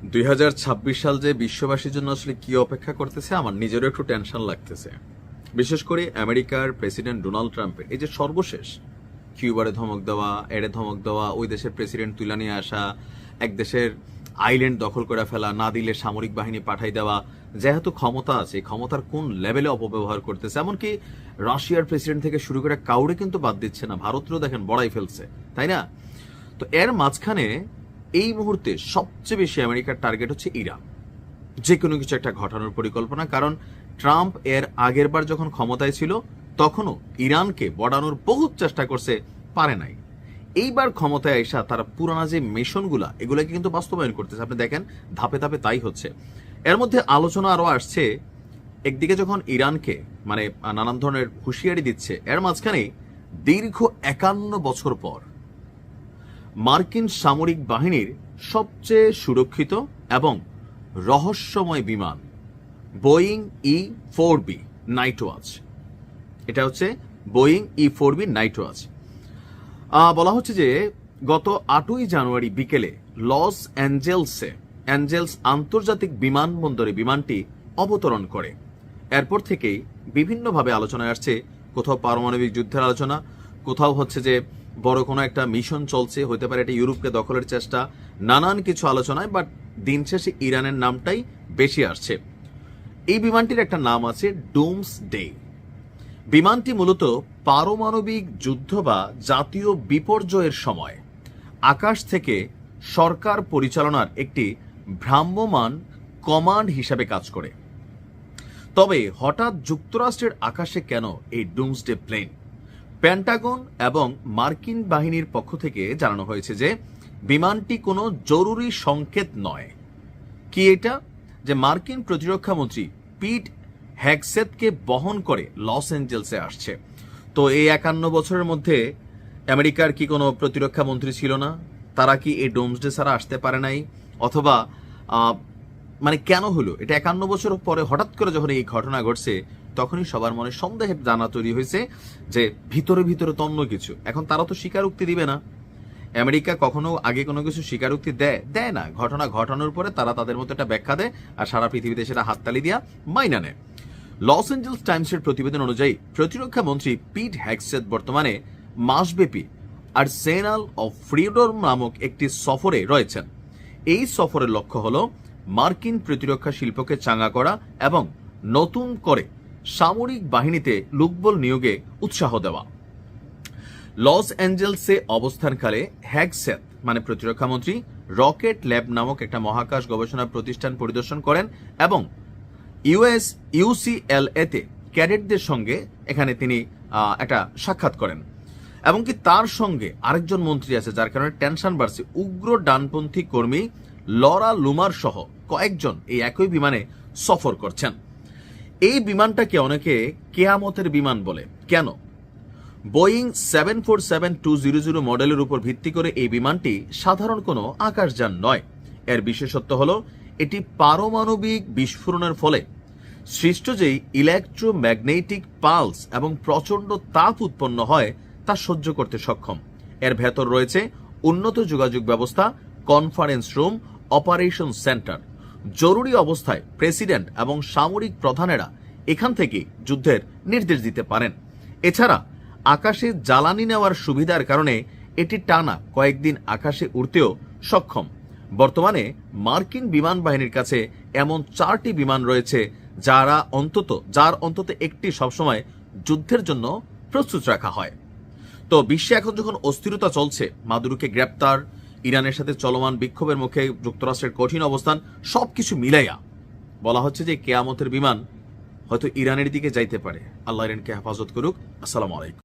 2026 সাল যে বিশ্ববাসীর জন্য আসলে কি অপেক্ষা করতেছে আমার নিজেরও একটু টেনশন লাগতেছে। বিশেষ করে আমেরিকার প্রেসিডেন্ট ডোনাল্ড ট্রাম্পের এই যে সর্বশেষ কিউবারে ধমক দেওয়া, এড়ে ধমক দেওয়া, ওই দেশের প্রেসিডেন্ট তুলে নিয়ে আসা, এক দেশের আইল্যান্ড দখল করে ফেলা, না দিলে সামরিক বাহিনী পাঠাই দেওয়া, যেহেতু ক্ষমতা আছে ক্ষমতার কোন লেভেলে অপব্যবহার করতেছে। এমনকি রাশিয়ার প্রেসিডেন্ট থেকে শুরু করে কাউরে কিন্তু বাদ দিচ্ছে না, ভারতেরও দেখেন বড়াই ফেলছে, তাই না? তো এর মাঝখানে এই মুহূর্তে সবচেয়ে বেশি আমেরিকার টার্গেট হচ্ছে ইরান। যে কোনো কিছু একটা ঘটানোর পরিকল্পনা, কারণ ট্রাম্প এর আগের বার যখন ক্ষমতায় ছিল তখনও ইরানকে বড়ানোর বহুত চেষ্টা করছে, পারে নাই। এইবার ক্ষমতায় এসা তারা পুরানা যে মিশনগুলা এগুলাকে কিন্তু বাস্তবায়ন করতেছে। আপনি দেখেন ধাপে ধাপে তাই হচ্ছে। এর মধ্যে আলোচনা আরো আসছে, একদিকে যখন ইরানকে মানে নানান ধরনের হুঁশিয়ারি দিচ্ছে, এর মাঝখানে দীর্ঘ 51 বছর পর মার্কিন সামরিক বাহিনীর সবচেয়ে সুরক্ষিত এবং রহস্যময় বিমান বোয়িং E-4B নাইট ওয়াচ, এটা হচ্ছে বোয়িং E-4B নাইট ওয়াচ, বলা হচ্ছে যে গত 8ই জানুয়ারি বিকেলে লস অ্যাঞ্জেলস আন্তর্জাতিক বিমানবন্দরে বিমানটি অবতরণ করে। এরপর থেকেই বিভিন্নভাবে আলোচনায় আসছে, কোথাও পারমাণবিক যুদ্ধের আলোচনা, কোথাও হচ্ছে যে বড় কোনো একটা মিশন চলছে, হতে পারে এটা ইউরোপকে দখলের চেষ্টা, নানান কিছু আলোচনায়, বাট দিন শেষে ইরানের নামটাই বেশি আসছে। এই বিমানটির একটা নাম আছে ডুমসডে। বিমানটি মূলত পারমাণবিক যুদ্ধ বা জাতীয় বিপর্যয়ের সময় আকাশ থেকে সরকার পরিচালনার একটি ভ্রাম্যমাণ কমান্ড হিসাবে কাজ করে। তবে হঠাৎ যুক্তরাষ্ট্রের আকাশে কেন এই ডুমসডে প্লেন? পেন্টাগন এবং মার্কিন বাহিনীর পক্ষ থেকে জানানো হয়েছে যে বিমানটি কোনো জরুরি সংকেত নয়। কি এটা? যে মার্কিন প্রতিরক্ষা মন্ত্রী পিট হ্যাগসেথকে বহন করে লস অ্যাঞ্জেলসে আসছে। তো এই 51 বছরের মধ্যে আমেরিকার কি কোনো প্রতিরক্ষা মন্ত্রী ছিল না? তারা কি এই ডোমসডে ছাড়া আসতে পারে নাই? অথবা মানে কেন হলো এটা? 51 বছর পরে হঠাৎ করে যখন এই ঘটনা ঘটছে তখনই সবার মনে সন্দেহের দানা তৈরি হয়েছে যে ভিতরে ভিতরে তো অন্য কিছু। এখন তারা তো স্বীকারোক্তি দিবে না। আমেরিকা কখনো আগে কোনো কিছু স্বীকারোক্তি দেয় না, ঘটনা ঘটানোর পরে তারা তাদের মতো একটা ব্যাখ্যা দেয় আর সারা পৃথিবীতে সেটা হাততালি দিয়া মাইনা নেয়। লস অ্যাঞ্জেলস টাইমসের প্রতিবেদন অনুযায়ী প্রতিরক্ষা মন্ত্রী পিট হ্যাগসেথ বর্তমানে মাসব্যাপী আর্সেনাল অফ ফ্রিডম নামক একটি সফরে রয়েছেন। এই সফরের লক্ষ্য হল মার্কিন প্রতিরক্ষা শিল্পকে চাঙ্গা করা এবং নতুন করে সামরিক বাহিনীতে লোকবল নিয়োগে উৎসাহ দেওয়া। লস অ্যাঞ্জেলসে অবস্থানকালে হ্যাগসেথ মানে প্রতিরক্ষা মন্ত্রী রকেট ল্যাব নামক একটা মহাকাশ গবেষণা প্রতিষ্ঠান পরিদর্শন করেন এবং UCLA-তে ক্যাডেটদের সঙ্গে এখানে তিনি একটা সাক্ষাৎ করেন। এমনকি তার সঙ্গে আরেকজন মন্ত্রী আছে, যার কারণে টেনশন বাড়ছে। উগ্র ডানপন্থী কর্মী লরা লুমার সহ কয়েকজন এই একই বিমানে সফর করছেন। এই বিমানটাকে অনেকে কেয়ামতের বিমান বলে। কেন? বোয়িং 747-200 মডেলের উপর ভিত্তি করে এই বিমানটি সাধারণ কোনো আকাশযান নয়। এর বিশেষত্ব হলো এটি পারমাণবিক বিস্ফোরণের ফলে সৃষ্ট যেই ইলেকট্রোম্যাগনেটিক পালস এবং প্রচণ্ড তাপ উৎপন্ন হয় তা সহ্য করতে সক্ষম। এর ভেতর রয়েছে উন্নত যোগাযোগ ব্যবস্থা, কনফারেন্স রুম, অপারেশন সেন্টার। জরুরি অবস্থায় প্রেসিডেন্ট এবং সামরিক প্রধানেরা এখান থেকে যুদ্ধের নির্দেশ দিতে পারেন। এছাড়া আকাশে জ্বালানি নেওয়ার সুবিধার কারণে এটি টানা কয়েকদিন আকাশে উড়তেও সক্ষম। বর্তমানে মার্কিন বিমান বাহিনীর কাছে এমন 4টি বিমান রয়েছে যার অন্তত একটি সবসময় যুদ্ধের জন্য প্রস্তুত রাখা হয়। তো বিশ্বে এখন যখন অস্থিরতা চলছে, মাদুরোকে গ্রেপ্তার, ইরানের সাথে চলমান বিক্ষোভের মুখে যুক্তরাষ্ট্রের কঠিন অবস্থান, সবকিছু মিলাইয়া বলা হচ্ছে যে কেয়ামতের বিমান হয়তো ইরানের দিকে যাইতে পারে। আল্লাহ ইরানকে হেফাজত করুক। আসসালামু আলাইকুম।